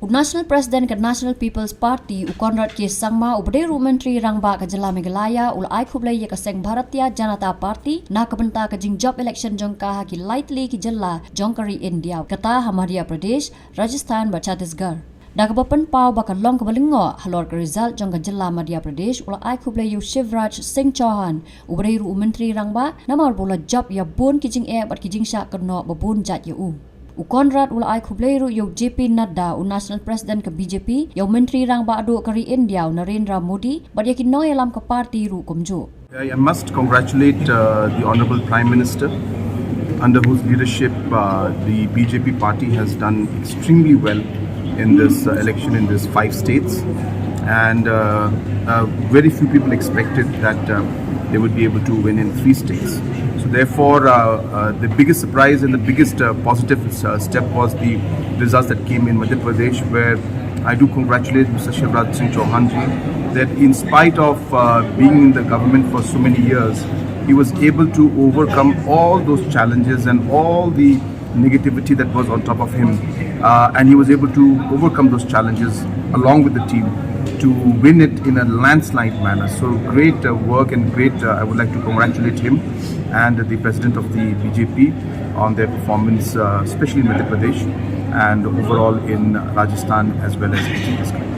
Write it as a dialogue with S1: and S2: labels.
S1: National President ke National People's Party Conrad ke sangma ubderu menteri rangba ke jylla Meghalaya ulai khublei ye kaseng Bharatiya Janata Party na kabenta ke jing job election jongka ki lightly ki jylla jongkari India kata Madhya Pradesh Rajasthan ba Chhattisgarh Dagapapan pau bakal long Sngew Lyngoh halor ke result jongka jylla Madhya Pradesh ulai khublei yu Shivraj Singh Chauhan ubderu menteri rangba namar bola job ya bun ki jing bat ki jing sha kerno babun jat yu Conrad ulai khublei ru yo JP Nadda National President ke BJP yo menteri rang ba adu kari India Narendra Modi but yakin no yalam ke parti ru kumjo.
S2: I must congratulate the Honorable Prime Minister under whose leadership the BJP party has done extremely well in this election in these 5 states and very few people expected that they would be able to win in 3 states. So therefore, the biggest surprise and the biggest positive step was the results that came in Madhya Pradesh, where I do congratulate Mr. Shivraj Singh Chauhan ji that in spite of being in the government for so many years, he was able to overcome all those challenges and all the negativity that was on top of him, and he was able to overcome those challenges along with the team to win it in a landslide manner. So great work and great, I would like to congratulate him and the president of the BJP on their performance, especially in Madhya Pradesh and overall in Rajasthan as well as Chhattisgarh.